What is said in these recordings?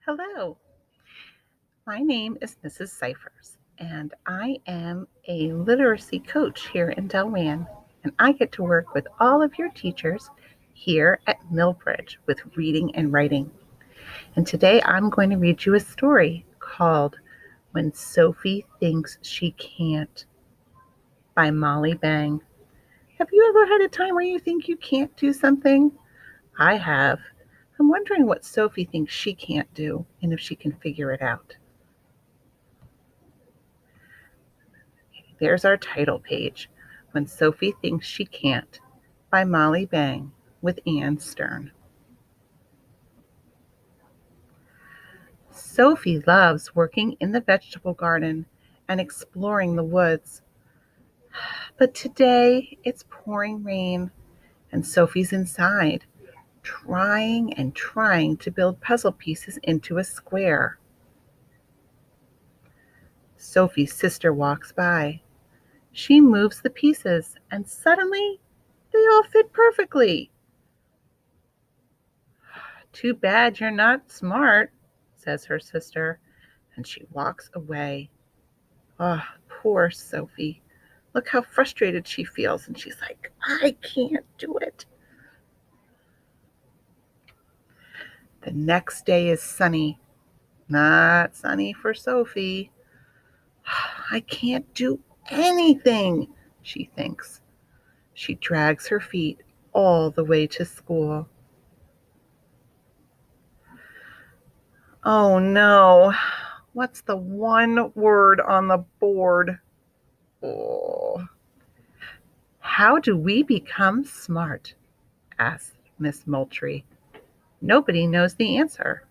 Hello, my name is Mrs. Cyphers, and I am a literacy coach here in Delran, and I get to work with all of your teachers here at Millbridge with reading and writing. And today I'm going to read you a story called When Sophie Thinks She Can't by Molly Bang. Have you ever had a time where you think you can't do something? I have. I'm wondering what Sophie thinks she can't do and if she can figure it out. There's our title page, When Sophie Thinks She Can't, by Molly Bang, with Anne Stern. Sophie loves working in the vegetable garden and exploring the woods. But today it's pouring rain, and Sophie's inside, trying and trying to build puzzle pieces into a square. Sophie's sister walks by. She moves the pieces, and suddenly they all fit perfectly. "Too bad you're not smart," says her sister, and she walks away. Ah, poor Sophie. Look how frustrated she feels, and she's like, "I can't do it." The next day is sunny. Not sunny for Sophie. "I can't do anything," she thinks. She drags her feet all the way to school. Oh no, what's the one word on the board? Oh. "How do we become smart?" asked Miss Moultrie. "Nobody knows the answer.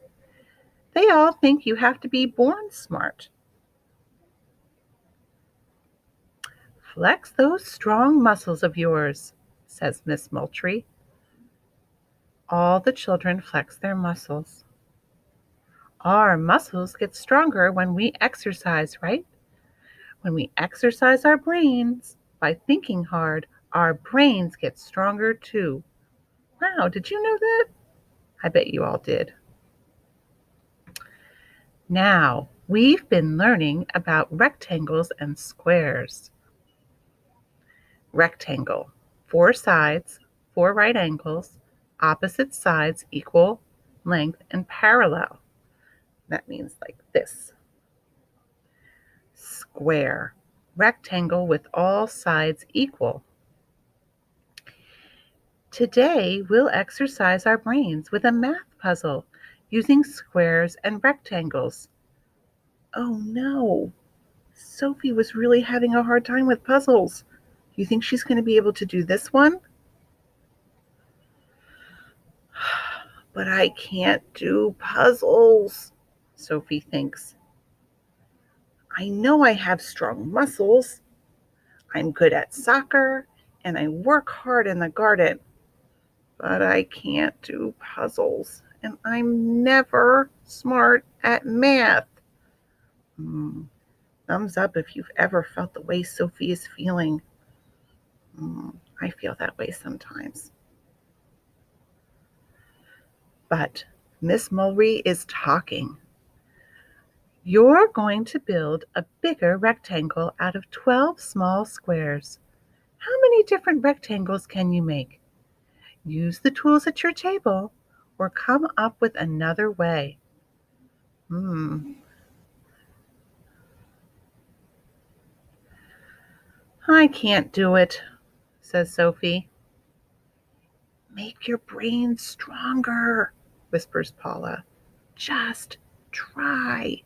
They all think you have to be born smart." "Flex those strong muscles of yours," says Miss Moultrie. All the children flex their muscles. "Our muscles get stronger when we exercise, right? When we exercise our brains by thinking hard, our brains get stronger too." Wow, did you know that? I bet you all did. Now, we've been learning about rectangles and squares. Rectangle, 4 sides, 4 right angles, opposite sides equal length and parallel. That means like this. Square, rectangle with all sides equal. Today, we'll exercise our brains with a math puzzle using squares and rectangles. Oh no, Sophie was really having a hard time with puzzles. You think she's going to be able to do this one? But I can't do puzzles, Sophie thinks. I know I have strong muscles. I'm good at soccer, and I work hard in the garden. But I can't do puzzles, and I'm never smart at math. Thumbs up if you've ever felt the way Sophie is feeling. I feel that way sometimes. But Miss Mulry is talking. "You're going to build a bigger rectangle out of 12 small squares. How many different rectangles can you make? Use the tools at your table or come up with another way." "I can't do it," says Sophie. "Make your brain stronger," whispers Paula. "Just try."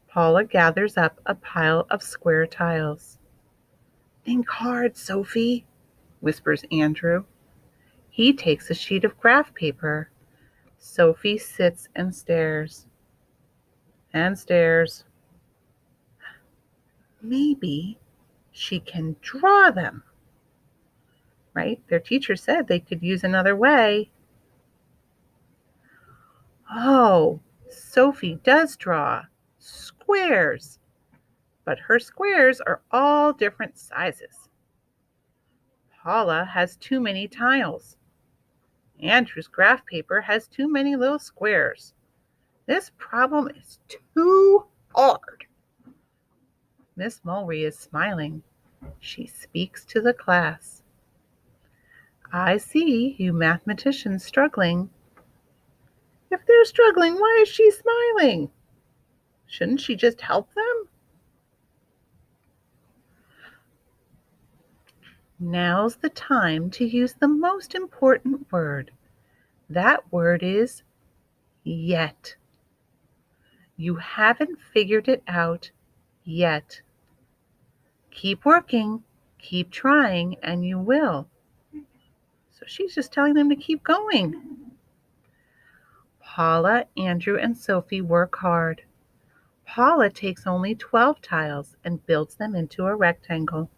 Paula gathers up a pile of square tiles. "Think hard, Sophie," whispers Andrew. He takes a sheet of graph paper. Sophie sits and stares. And stares. Maybe she can draw them, right? Their teacher said they could use another way. Oh, Sophie does draw squares, but her squares are all different sizes. Paula has too many tiles. Andrew's graph paper has too many little squares. This problem is too hard. Miss Mulry is smiling. She speaks to the class. I see you mathematicians struggling. If they're struggling, why is she smiling? Shouldn't she just help them? Now's the time to use the most important word. That word is yet. You haven't figured it out yet. Keep working, keep trying, and you will. So she's just telling them to keep going. Paula, Andrew, and Sophie work hard. Paula takes only 12 tiles and builds them into a rectangle.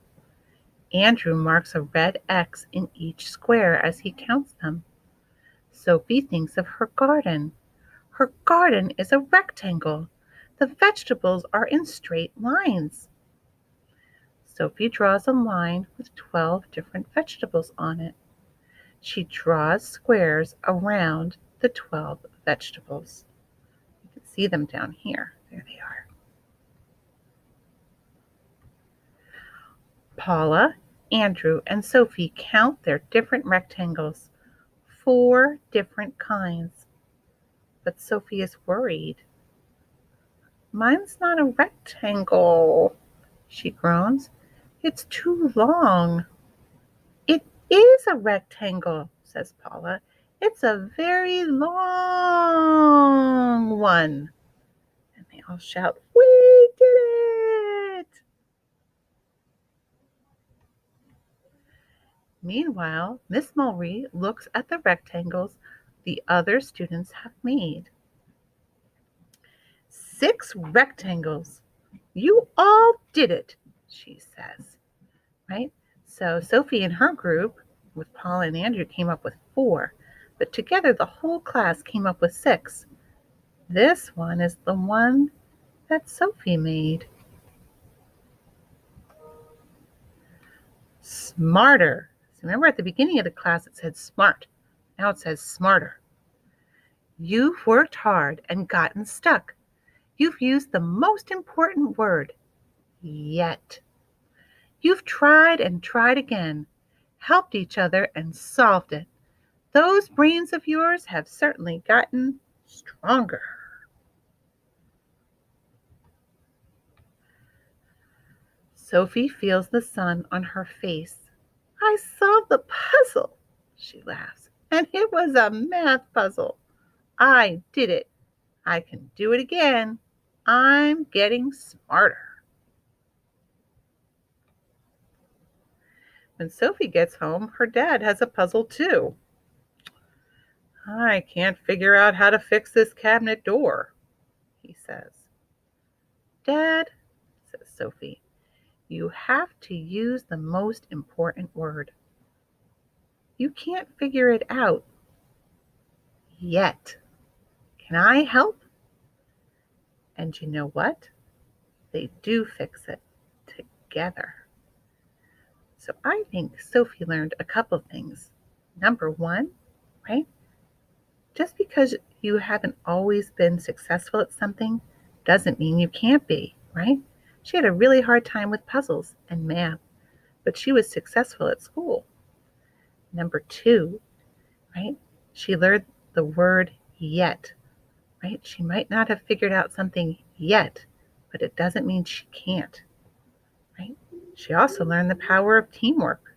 Andrew marks a red X in each square as he counts them. Sophie thinks of her garden. Her garden is a rectangle. The vegetables are in straight lines. Sophie draws a line with 12 different vegetables on it. She draws squares around the 12 vegetables. You can see them down here. There they are. Paula, Andrew, and Sophie count their different rectangles. 4 different kinds. But Sophie is worried. Mine's not a rectangle, she groans. It's too long. It is a rectangle, says Paula. It's a very long one. And they all shout, we did it! Meanwhile, Miss Mulry looks at the rectangles the other students have made. 6 rectangles. You all did it, she says. Right? So Sophie and her group with Paula and Andrew came up with 4, but together the whole class came up with 6. This one is the one that Sophie made. Smarter. So remember at the beginning of the class it said smart. Now it says smarter. You've worked hard and gotten stuck. You've used the most important word, yet. You've tried and tried again, helped each other and solved it. Those brains of yours have certainly gotten stronger. Sophie feels the sun on her face. I solved the puzzle, she laughs, and it was a math puzzle. I did it. I can do it again. I'm getting smarter. When Sophie gets home, her dad has a puzzle too. I can't figure out how to fix this cabinet door, he says. Dad, says Sophie, you have to use the most important word. You can't figure it out yet. Can I help? And you know what? They do fix it together. So I think Sophie learned a couple things. Number 1, right? Just because you haven't always been successful at something doesn't mean you can't be, right? She had a really hard time with puzzles and math, but she was successful at school. Number 2, right? She learned the word yet, right? She might not have figured out something yet, but it doesn't mean she can't, right? She also learned the power of teamwork,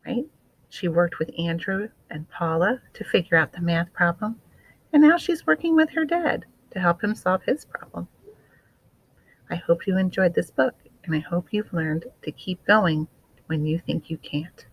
right? She worked with Andrew and Paula to figure out the math problem, and now she's working with her dad to help him solve his problem. I hope you enjoyed this book, and I hope you've learned to keep going when you think you can't.